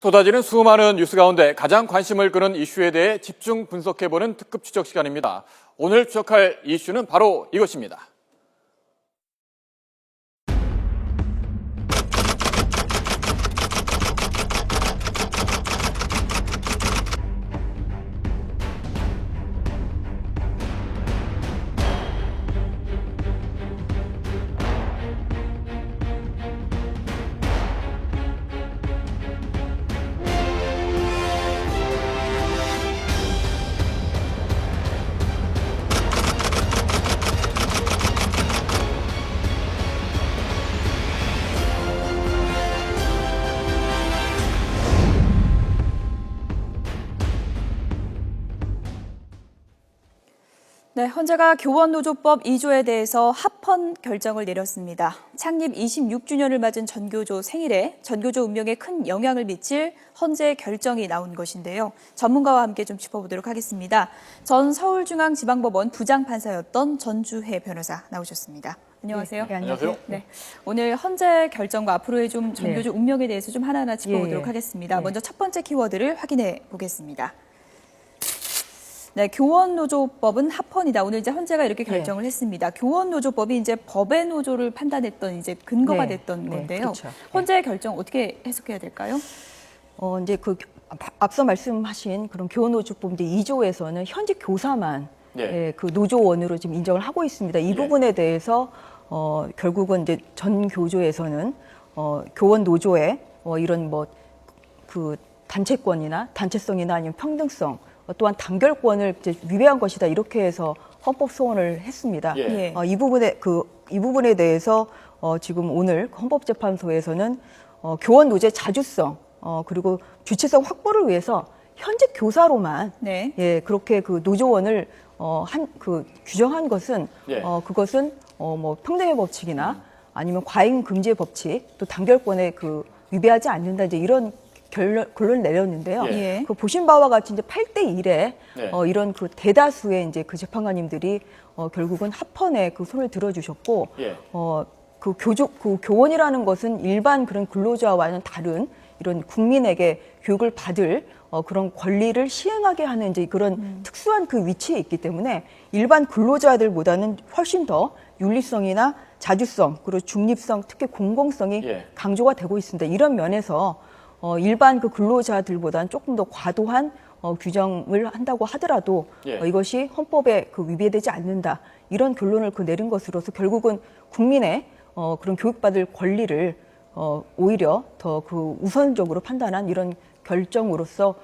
쏟아지는 수많은 뉴스 가운데 가장 관심을 끄는 이슈에 대해 집중 분석해보는 특급 추적 시간입니다. 오늘 추적할 이슈는 바로 이것입니다. 네, 헌재가 교원노조법 2조에 대해서 합헌 결정을 내렸습니다. 창립 26주년을 맞은 전교조 생일에 전교조 운명에 큰 영향을 미칠 헌재 결정이 나온 것인데요. 전문가와 함께 좀 짚어보도록 하겠습니다. 전 서울중앙지방법원 부장판사였던 전주혜 변호사 나오셨습니다. 안녕하세요. 네, 안녕하세요. 네, 오늘 헌재 결정과 앞으로의 좀 전교조 운명에 대해서 좀 하나하나 짚어보도록 하겠습니다. 먼저 첫 번째 키워드를 확인해 보겠습니다. 네, 교원노조법은 합헌이다. 오늘 이제 헌재가 이렇게 결정을 했습니다. 교원노조법이 이제 법의 노조를 판단했던 이제 근거가 됐던 건데요. 그렇죠. 헌재의 결정 어떻게 해석해야 될까요? 이제 앞서 말씀하신 그런 교원노조법 이제 2조에서는 현직 교사만 그 노조원으로 지금 인정을 하고 있습니다. 이 부분에 대해서 결국은 이제 전 교조에서는 교원 노조의 이런 그 단체성이나 아니면 평등성 또한 단결권을 이제 위배한 것이다 이렇게 해서 헌법 소원을 했습니다. 이 부분에 대해서 지금 오늘 헌법재판소에서는 교원 노조의 자주성 그리고 주체성 확보를 위해서 현직 교사로만 그렇게 그 노조원을 규정한 것은 그것은 평등의 법칙이나 아니면 과잉 금지의 법칙 또 단결권에 위배하지 않는다 이제 이런 결론을 내렸는데요. 그 보신 바와 같이 이제 8대1에 이런 그 대다수의 이제 그 재판관님들이 결국은 합헌에 그 손을 들어주셨고, 그 교원이라는 것은 일반 그런 근로자와는 다른 이런 국민에게 교육을 받을 그런 권리를 시행하게 하는 이제 그런 특수한 그 위치에 있기 때문에 일반 근로자들보다는 훨씬 더 윤리성이나 자주성 그리고 중립성 특히 공공성이 강조가 되고 있습니다. 이런 면에서 일반 그 근로자들보다는 조금 더 과도한 규정을 한다고 하더라도 이것이 헌법에 위배되지 않는다 이런 결론을 내린 것으로서 결국은 국민의 그런 교육받을 권리를 오히려 더 우선적으로 판단한 이런 결정으로서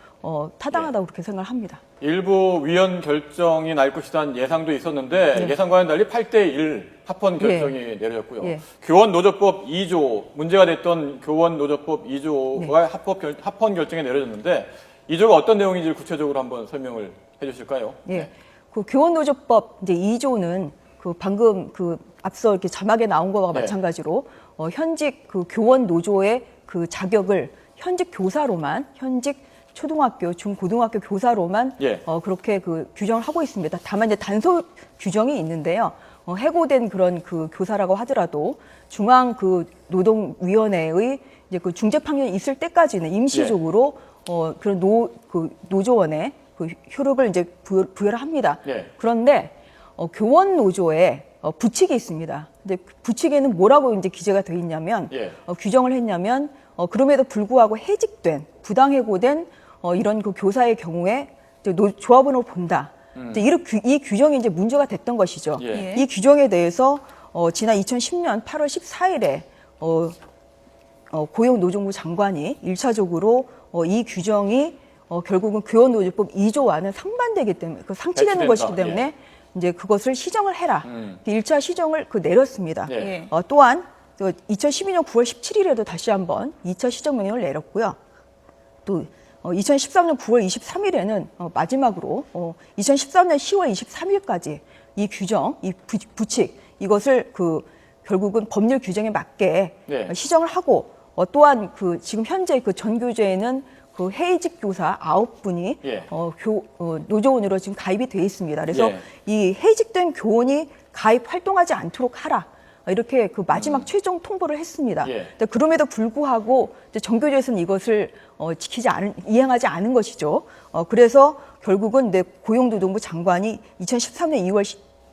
타당하다고 그렇게 생각을 합니다. 일부 위헌 결정이 날 것이라는 예상도 있었는데 예상과는 달리 8대1 합헌 결정이 내려졌고요. 교원노조법 2조, 문제가 됐던 교원노조법 2조가 합헌 결정이 내려졌는데 2조가 어떤 내용인지 구체적으로 한번 설명을 해주실까요? 그 교원노조법 이제 2조는 방금 앞서 이렇게 자막에 나온 거와 마찬가지로 현직 교원 노조의 자격을 현직 교사로만 현직 초등학교, 중고등학교 교사로만 그렇게 규정을 하고 있습니다. 다만 이제 단서 규정이 있는데요. 해고된 그런 교사라고 하더라도 중앙 노동위원회의 이제 중재 판결이 있을 때까지는 임시적으로 그런 노조원의 효력을 이제 부여를 합니다. 그런데 교원 노조에 부칙이 있습니다. 근데 부칙에는 뭐라고 이제 기재가 되어 있냐면 규정을 했냐면 그럼에도 불구하고 해직된 부당해고된 이런 교사의 경우에 조합원으로 본다. 이 규정이 이제 문제가 됐던 것이죠. 이 규정에 대해서 지난 2010년 8월 14일에 고용노동부 장관이 1차적으로 이 규정이 결국은 교원노조법 2조와는 상반되기 때문에 상치되는 것이기 때문에 이제 그것을 시정을 해라. 1차 시정을 내렸습니다. 또한 2012년 9월 17일에도 다시 한번 2차 시정 명령을 내렸고요. 또 2013년 9월 23일에는 마지막으로 2013년 10월 23일까지 이 규정, 이 부칙 이것을 결국은 법률 규정에 맞게 시정을 하고 또한 지금 현재 전교조에는 해직 교사 9분이 노조원으로 지금 가입이 되어 있습니다. 그래서 이 해직된 교원이 가입 활동하지 않도록 하라. 이렇게 그 마지막 최종 통보를 했습니다. 예. 근데 그럼에도 불구하고 이제 전교조에서는 이것을 이행하지 않은 것이죠. 그래서 결국은 고용노동부 장관이 2013년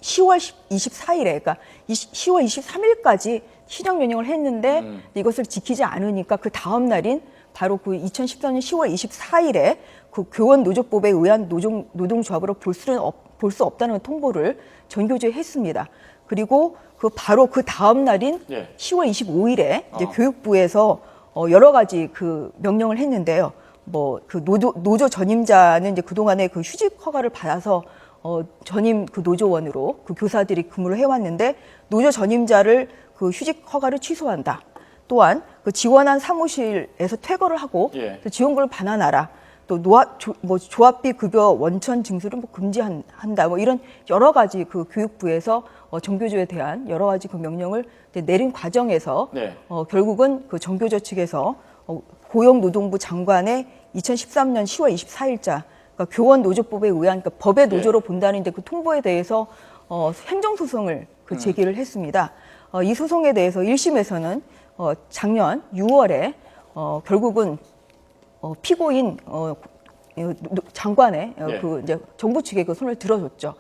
10월 24일에, 그러니까 10월 23일까지 시정연행을 했는데 이것을 지키지 않으니까 그 다음 날인 바로 그 2014년 10월 24일에 그 교원노조법에 의한 노동조합으로 볼 수 없다는 통보를 전교조에 했습니다. 그리고 바로 그 다음 날인 예. 10월 25일에 이제 교육부에서 여러 가지 그 명령을 했는데요. 뭐 그 노조 전임자는 이제 그동안에 그 휴직 허가를 받아서 전임 그 노조원으로 그 교사들이 근무를 해왔는데 노조 전임자를 그 휴직 허가를 취소한다. 또한 그 지원한 사무실에서 퇴거를 하고 예. 지원금을 반환하라. 또 조합비 급여 원천 징수를 금지한다. 뭐 이런 여러 가지 그 교육부에서 전교조에 대한 여러 가지 그 명령을 내린 과정에서 네. 결국은 그 전교조 측에서 고용노동부 장관의 2013년 10월 24일자 그러니까 교원노조법에 의한 그러니까 법의 노조로 본다는 이제 그 통보에 대해서 행정소송을 제기를 했습니다. 이 소송에 대해서 1심에서는 작년 6월에 결국은 피고인 장관의 예. 그 이제 정부 측에 그 손을 들어줬죠.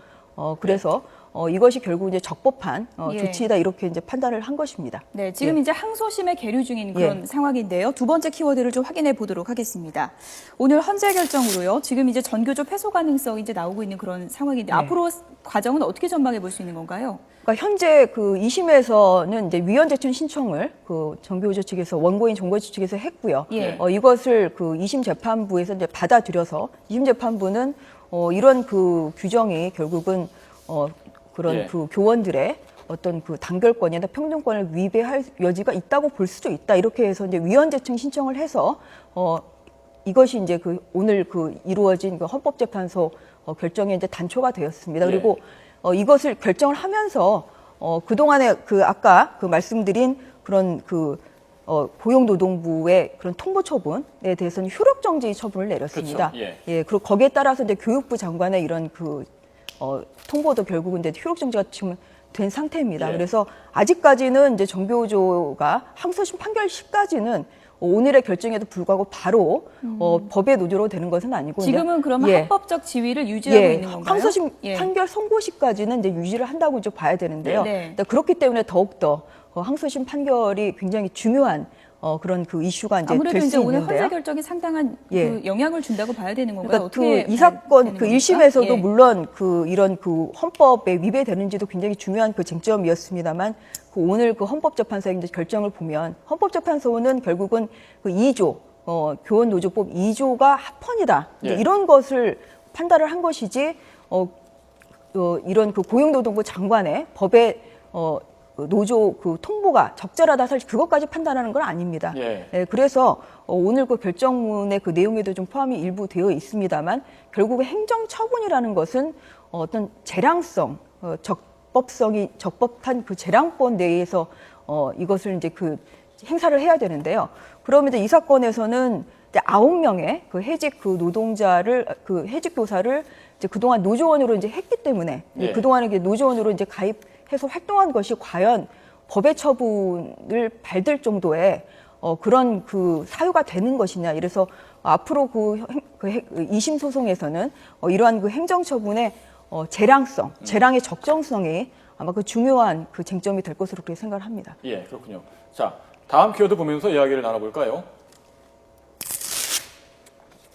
그래서 이것이 결국 이제 적법한 예. 조치이다 이렇게 이제 판단을 한 것입니다. 네, 지금 예. 이제 항소심에 계류 중인 그런 예. 상황인데요. 두 번째 키워드를 좀 확인해 보도록 하겠습니다. 오늘 헌재 결정으로요. 지금 이제 전교조 패소 가능성이 이제 나오고 있는 그런 상황인데 네. 앞으로 과정은 어떻게 전망해 볼 수 있는 건가요? 그러니까 현재 그 2심에서는 이제 위헌 제청 신청을 그 전교조 측에서 원고인 정거지 측에서 했고요. 예. 이것을 그 2심 재판부에서 이제 받아들여서 2심 재판부는 이런 그 규정이 결국은 그런 예. 그 교원들의 어떤 그 단결권이나 평등권을 위배할 여지가 있다고 볼 수도 있다. 이렇게 해서 이제 위헌 제청 신청을 해서 이것이 이제 그 오늘 그 이루어진 그 헌법재판소 결정에 이제 단초가 되었습니다. 예. 그리고 이것을 결정을 하면서 그동안에 그 아까 그 말씀드린 그런 그 고용노동부의 그런 통보 처분에 대해서는 효력 정지 처분을 내렸습니다. 그렇죠. 예, 그리고 거기에 따라서 이제 교육부 장관의 이런 그 통보도 결국은 이제 효력 정지가 지금 된 상태입니다. 예. 그래서 아직까지는 이제 전교조가 항소심 판결 시까지는 오늘의 결정에도 불구하고 바로 법의 노조로 되는 것은 아니고 지금은 그러면 예. 합법적 지위를 유지하고 예, 있는 건가요? 항소심 예. 판결 선고시까지는 이제 유지를 한다고 이제 봐야 되는데요. 네. 그렇기 때문에 더욱더 항소심 판결이 굉장히 중요한 그런 그 이슈가 이제 아무래도 될 이제 수 오늘 있는데요. 헌재 결정이 상당한 예. 그 영향을 준다고 봐야 되는 건가요? 그러니까 어떻게 이 사건 되는 그 겁니까? 1심에서도 예. 물론 그 이런 그 헌법에 위배되는지도 굉장히 중요한 그 쟁점이었습니다만 그 오늘 그 헌법재판소의 이제 결정을 보면 헌법재판소는 결국은 그 2조 교원노조법 2조가 합헌이다 예. 이런 것을 판단을 한 것이지 이런 그 고용노동부 장관의 법의 노조 그 통보가 적절하다 사실 그것까지 판단하는 건 아닙니다. 예. 예, 그래서 오늘 그 결정문의 그 내용에도 좀 포함이 일부 되어 있습니다만 결국에 행정처분이라는 것은 어떤 재량성, 적법한 그 재량권 내에서 이것을 이제 그 행사를 해야 되는데요. 그러면 이제 이 사건에서는 이제 9명의 그 해직 그 노동자를 그 해직 교사를 이제 그동안 노조원으로 이제 했기 때문에 예. 그동안에 이제 노조원으로 이제 가입해서 활동한 것이 과연 법의 처분을 받을 정도의 그런 그 사유가 되는 것이냐. 이래서 앞으로 그 2심 소송에서는 이러한 그 행정처분의 재량성, 재량의 적정성이 아마 그 중요한 그 쟁점이 될 것으로 그렇게 생각을 합니다. 예, 그렇군요. 자, 다음 키워드 보면서 이야기를 나눠볼까요?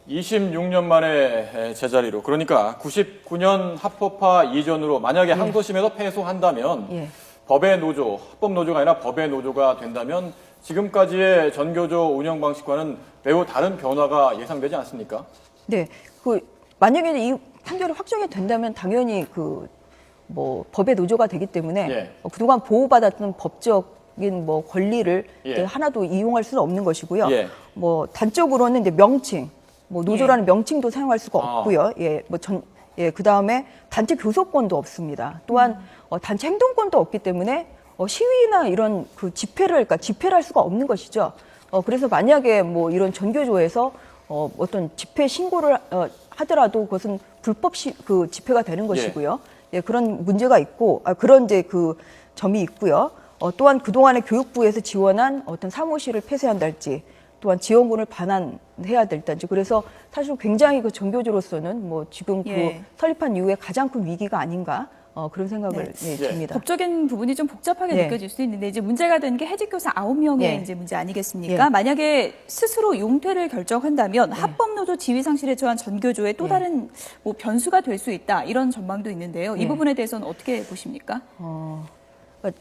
26년 만에 제자리로, 그러니까 99년 합법화 이전으로 만약에 항소심에서 패소한다면 예. 법의 노조, 합법 노조가 아니라 법의 노조가 된다면 지금까지의 전교조 운영 방식과는 매우 다른 변화가 예상되지 않습니까? 네, 그 만약에 이 판결이 확정이 된다면 당연히 그 뭐 법의 노조가 되기 때문에 예. 그동안 보호받았던 법적인 뭐 권리를 예. 이제 하나도 이용할 수는 없는 것이고요. 예. 뭐 단적으로는 이제 명칭, 뭐 노조라는 명칭도 사용할 수가 아. 없고요. 그 다음에 단체 교섭권도 없습니다. 또한 단체 행동권도 없기 때문에 시위나 이런 그 그러니까 집회를 할 수가 없는 것이죠. 그래서 만약에 뭐 이런 전교조에서 어떤 집회 신고를 하더라도 그것은 불법 그 집회가 되는 것이고요. 예, 그런 문제가 있고, 그런 이제 그 점이 있고요. 또한 그동안에 교육부에서 지원한 어떤 사무실을 폐쇄한달지 또한 지원금을 반환해야 될단지 그래서 사실 굉장히 그 전교조로서는 뭐 지금 그 설립한 이후에 가장 큰 위기가 아닌가 그런 생각을 듭니다. 법적인 부분이 좀 복잡하게 느껴질 수 있는데 이제 문제가 되는 게 해직교사 9명의 이제 문제 아니겠습니까? 만약에 스스로 용퇴를 결정한다면 합법노조 지위상실에 처한 전교조의 또 다른 뭐 변수가 될 수 있다 이런 전망도 있는데요. 이 부분에 대해서는 어떻게 보십니까?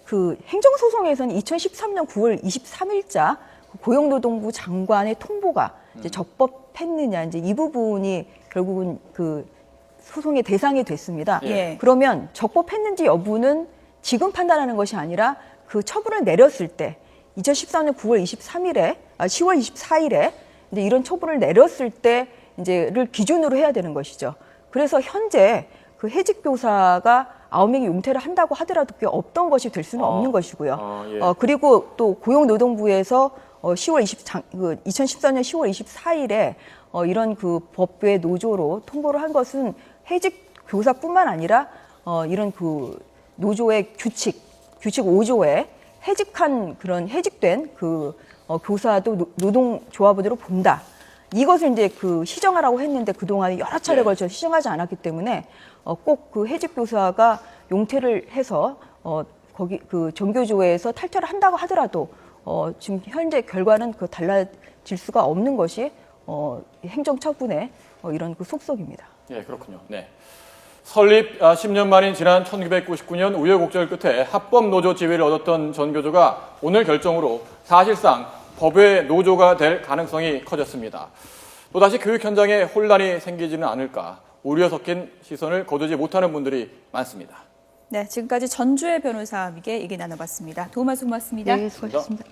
그 행정소송에서는 2013년 9월 23일자 고용노동부 장관의 통보가 이제 적법했느냐 이제 이 부분이 결국은 그 소송의 대상이 됐습니다. 그러면 적법했는지 여부는 지금 판단하는 것이 아니라 그 처분을 내렸을 때 2014년 9월 23일에 10월 24일에 이제 이런 처분을 내렸을 때 이제를 기준으로 해야 되는 것이죠. 그래서 현재 그 해직 교사가 9명이 용퇴를 한다고 하더라도 그게 없던 것이 될 수는 없는 것이고요. 그리고 또 고용노동부에서 2014년 10월 24일에 이런 그 법외 노조로 통보를 한 것은 해직 교사뿐만 아니라 이런 그 노조의 규칙 5조에 해직한 그런 해직된 그 교사도 노동조합원으로 본다. 이것을 이제 그 시정하라고 했는데 그동안 여러 차례 걸쳐 시정하지 않았기 때문에 꼭 그 해직 교사가 용퇴를 해서 거기 그 전교조에서 탈퇴를 한다고 하더라도 지금 현재 결과는 그 달라질 수가 없는 것이 행정처분의 이런 그 속성입니다. 예, 그렇군요. 네. 설립 10년 만인 지난 1999년 우여곡절 끝에 합법 노조 지위를 얻었던 전교조가 오늘 결정으로 사실상 법외 노조가 될 가능성이 커졌습니다. 또다시 교육 현장에 혼란이 생기지는 않을까 우려 섞인 시선을 거두지 못하는 분들이 많습니다. 네, 지금까지 전주의 변호사와 함께 얘기 나눠봤습니다. 도움 말씀 고맙습니다. 네, 수고하셨습니다.